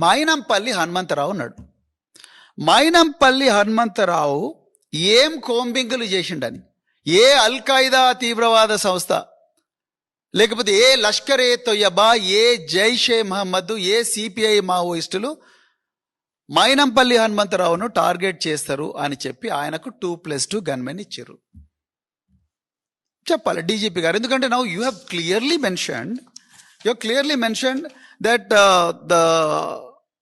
మైనంపల్లి హనుమంతరావు ఉన్నాడు. మైనంపల్లి హనుమంతరావు ఏం కోంబింగులు చేసిండని, ఏ అల్ఖాయిదా తీవ్రవాద సంస్థ, లేకపోతే ఏ లష్కర్ ఏ తొయ్యబా, ఏ జైషే మహమ్మద్, ఏ సిపిఐ మావోయిస్టులు మైనంపల్లి హనుమంతరావును టార్గెట్ చేస్తారు అని చెప్పి ఆయనకు 2+2 గన్మెన్ ఇచ్చారు. చెప్పాలి డీజీపీ గారు. ఎందుకంటే now you have clearly mentioned that the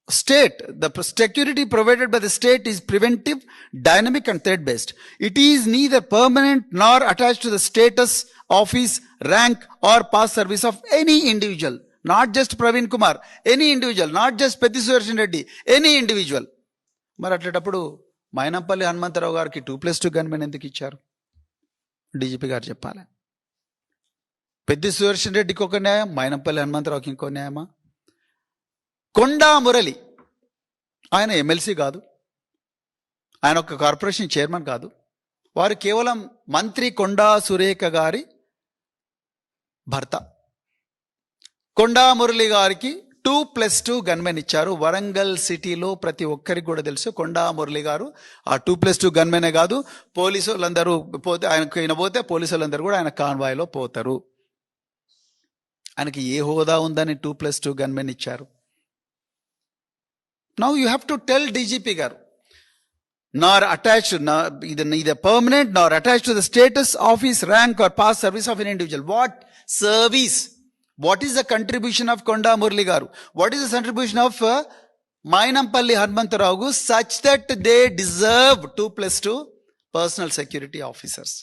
state, the security provided by the state is preventive, dynamic and threat based. It is neither permanent nor attached to the status, office, rank or past service of any individual, not just Praveen Kumar, any individual, not just Petti Sudarshan Reddy, any individual. మరి అట్లేటప్పుడు మైనంపల్లి హనుమంతరావు గారికి 2+2 gunmen ఎందుకు ఇచ్చారు? DGP గారు చెప్పాలి. పెద్ది సుదర్శన్ రెడ్డికి ఒక న్యాయం, మైనంపల్లి హనుమంతరావుకి ఇంకో న్యాయమా? కొండా మురళి ఆయన ఎమ్మెల్సీ కాదు, ఆయన ఒక కార్పొరేషన్ చైర్మన్ కాదు, వారు కేవలం మంత్రి కొండా సురేఖ గారి భర్త. కొండా మురళి గారికి 2+2 గన్మెన్ ఇచ్చారు. వరంగల్ సిటీలో ప్రతి ఒక్కరికి కూడా తెలుసు కొండా మురళి గారు ఆ 2+2 గన్మెనే కాదు, పోలీసు వాళ్ళందరూ పోతే ఆయనకు పోతే పోలీసు వాళ్ళందరూ కూడా ఆయన కాన్వాయ్లో పోతారు. ఆయనకి ఏ హోదా ఉందని 2+2 గన్మెన్ ఇచ్చారు? Now you have to tell DGP garu, nor attached, neither permanent nor attached to the status, office, rank or past service of an individual. What service? What is the contribution of Konda Murali garu? What is the contribution of Maynampalli Hanumantarao such that they deserve 2+2 personal security officers?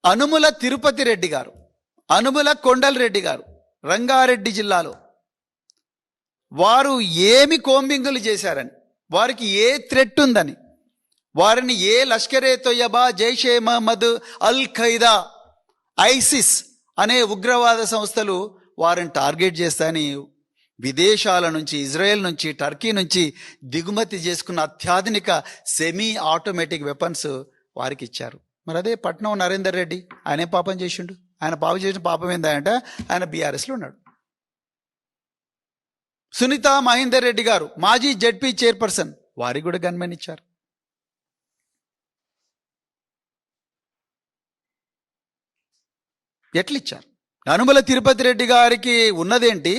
Anumula Tirupati Reddy garu, Anumula Kondal Reddy garu, Rangareddy జిల్లాలో వారు ఏమి కోంబింగులు చేశారని, వారికి ఏ threat ఉందని, వారిని ఏ లష్కర్ ఏ తొయ్యబా, జైషే మహమ్మద్, అల్ Qaeda, ISIS అనే ఉగ్రవాద సంస్థలు వారిని టార్గెట్ చేస్తాయని విదేశాల నుంచి, ఇజ్రాయెల్ నుంచి, టర్కీ నుంచి దిగుమతి చేసుకున్న అత్యాధునిక సెమీ ఆటోమేటిక్ వెపన్స్ వారికి ఇచ్చారు. మరి అదే పట్నం నరేందర్ రెడ్డి ఆయనే పాపం చేసిండు. ఆయన పాపం చేసిన పాపం ఏందంటే ఆయన బీఆర్ఎస్లో ఉన్నాడు. సునీత మహేందర్ రెడ్డి గారు మాజీ జెడ్పీ చైర్పర్సన్, వారికి కూడా గన్మెన్ ఇచ్చారు. ఎట్లిచ్చారు? అనుమల తిరుపతి రెడ్డి గారికి ఉన్నదేంటి,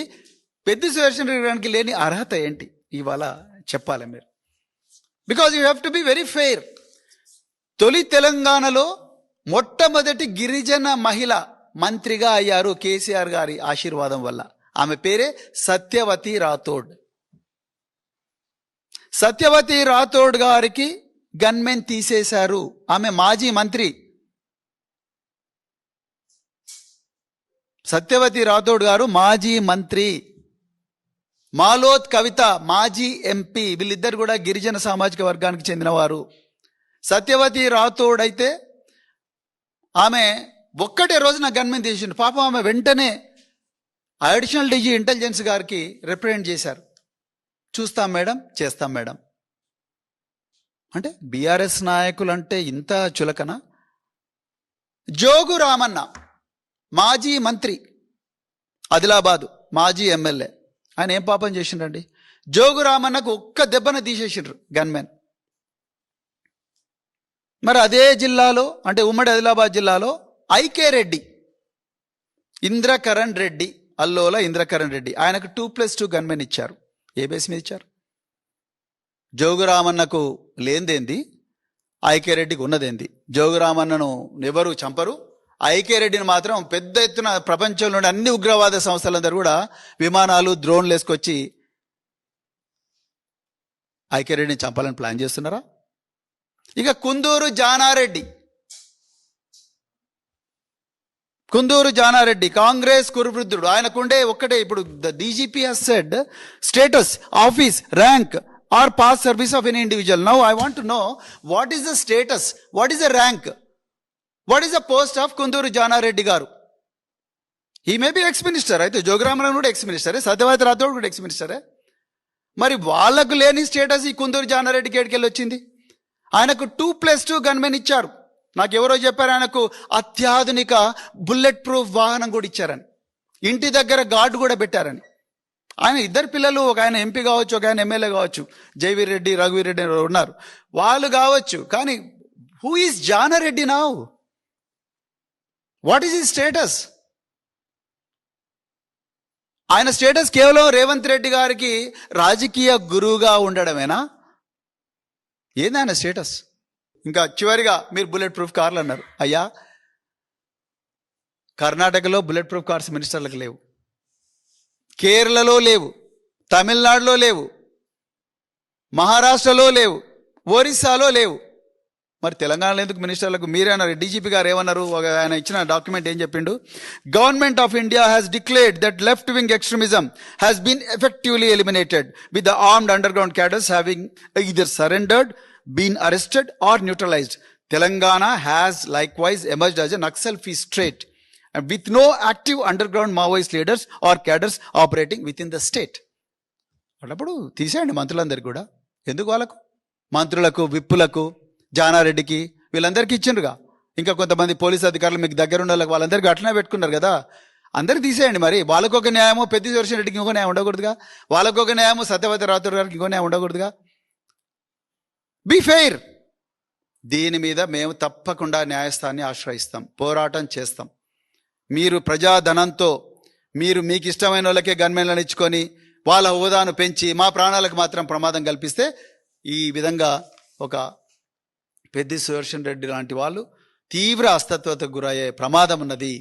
పెద్ది సుదర్శన్ రెడ్డి గారికి లేని అర్హత ఏంటి? ఇవాళ చెప్పాలి మీరు. Because you have to be very fair. తొలి తెలంగాణలో మొట్టమొదటి గిరిజన మహిళ మంత్రిగా అయ్యారు కేసీఆర్ గారి ఆశీర్వాదం వల్ల. ఆమె పేరే సత్యవతి రాథోడ్. సత్యవతి రాథోడ్ గారికి గన్మెన్ తీసేశారు. ఆమె మాజీ మంత్రి. సత్యవతి రాథోడ్ గారు మాజీ మంత్రి. మాలోత్ కవిత మాజీ ఎంపీ. వీళ్ళిద్దరు కూడా గిరిజన సామాజిక వర్గానికి చెందినవారు. సత్యవతి రాథోడ్ అయితే ఆమె ఒక్కటే రోజున గన్మెన్ తీసిండు. పాపం ఆమె వెంటనే అడిషనల్ డీజీ ఇంటెలిజెన్స్ గారికి రిప్రజెంట్ చేశారు. చూస్తాం మేడం, చేస్తాం మేడం అంటే బీఆర్ఎస్ నాయకులు అంటే ఇంత చులకన. జోగు రామన్న మాజీ మంత్రి, ఆదిలాబాదు మాజీ ఎమ్మెల్యే, ఆయన ఏం పాపం చేసిండ్రండి? జోగు రామన్నకు ఒక్క దెబ్బన తీసేసిండ్రు గన్మెన్. మరి అదే జిల్లాలో అంటే ఉమ్మడి ఆదిలాబాద్ జిల్లాలో ఐకే రెడ్డి, ఇంద్రకరణ్ రెడ్డి, అల్లోల ఇంద్రకరణ్ రెడ్డి, ఆయనకు 2+2 గన్మెన్ ఇచ్చారు. ఏ బేస్ మీద ఇచ్చారు? జోగురామన్నకు లేనిదేంది, ఐకే రెడ్డికి ఉన్నదేంది? జోగురామన్నను ఎవరు చంపరు, ఐకే రెడ్డిని మాత్రం పెద్ద ఎత్తున ప్రపంచంలోని అన్ని ఉగ్రవాద సంస్థలందరూ కూడా విమానాలు, డ్రోన్లు వేసుకొచ్చి ఐకే రెడ్డిని చంపాలని ప్లాన్ చేస్తున్నారా? ఇక కుందూరు జానారెడ్డి కాంగ్రెస్ కురువృద్ధుడు. ఆయనకుండే ఒక్కటే, ఇప్పుడు the DGP has said status, office, rank or pass service of any individual. Now I want to know what is the status, what is the rank, what is the post of Kunduru Janareddy గారు? He may be ex minister. అయితే జోగురామన్ కూడా X మినిస్టరే, Satyavathi Rathod కూడా X మినిస్టరే. మరి వాళ్లకు లేని status ఈ కుందూరు జానారెడ్డికి ఎక్కడికెళ్ళి వచ్చింది? ఆయనకు 2+2 గన్మెన్ ఇచ్చారు. నాకు ఎవరో చెప్పారు ఆయనకు అత్యాధునిక బుల్లెట్ ప్రూఫ్ వాహనం కూడా ఇచ్చారని. ఇంటి దగ్గర గార్డు కూడా పెట్టారని. ఆయన ఇద్దరు పిల్లలు, ఒక ఆయన ఎంపీ కావచ్చు, ఒక ఆయన ఎమ్మెల్యే కావచ్చు, జైవీర్ రెడ్డి, రఘువీర్ రెడ్డి ఉన్నారు, వాళ్ళు కావచ్చు. కానీ who is Jana Reddy now? What is his status? ఆయన స్టేటస్ కేవలం రేవంత్ రెడ్డి గారికి రాజకీయ గురువుగా ఉండడమేనా? ఏంది ఆయన స్టేటస్? ఇంకా చివరిగా మీరు బుల్లెట్ ప్రూఫ్ కార్లు అన్నారు. అయ్యా, కర్ణాటకలో బుల్లెట్ ప్రూఫ్ కార్స్ మినిస్టర్లకు లేవు, కేరళలో లేవు, తమిళనాడులో లేవు, మహారాష్ట్రలో లేవు, ఒరిస్సాలో లేవు. మరి తెలంగాణలో ఎందుకు మినిస్టర్లకు? మీరేమన్నారు, డీజీపీ గారు ఏమన్నారు? ఆయన ఇచ్చిన డాక్యుమెంట్ ఏం చెప్పిండు? Government of India has declared that left wing extremism has been effectively eliminated with the armed underground cadres having either surrendered, been arrested or neutralized. Telangana has likewise emerged as a Naxal-free state and with no active underground Maoist leaders or cadres operating within the state. అప్పుడు తీసేయండి మంత్రులందరికీ కూడా. ఎందుకు వాళ్ళకు? మంత్రులకు, విప్పులకు, జానారెడ్డికి, వీళ్ళందరికీ ఇచ్చిండ్రుగా. ఇంకా కొంతమంది police అధికారులు మీకు దగ్గర ఉన్న వాళ్ళకి, వాళ్ళందరికీ అట్లనే పెట్టుకున్నారు కదా. అందరికి తీసేయండి. మరి వాళ్ళకొక న్యాయమో పెద్దివర్షం రెడ్డికి ఇంకో న్యాయం ఉండకూడదుగా? వాళ్ళకొక న్యాయమో సత్యవతి రాథోడ్ గారికి ఇంకో న్యాయం ఉండకూడదుగా? Be fair. దీని మీద మేము తప్పకుండా న్యాయస్థానాన్ని ఆశ్రయిస్తాం, పోరాటం చేస్తాం. మీరు ప్రజాధనంతో మీరు మీకు ఇష్టమైన వాళ్ళకే గన్మెన్లను ఇచ్చుకొని వాళ్ళ హోదాను పెంచి మా ప్రాణాలకు మాత్రం ప్రమాదం కల్పిస్తే ఈ విధంగా ఒక పెద్ది సుదర్శన్ రెడ్డి లాంటి వాళ్ళు తీవ్ర అస్తత్వతకు గురయ్యే ప్రమాదం ఉన్నది.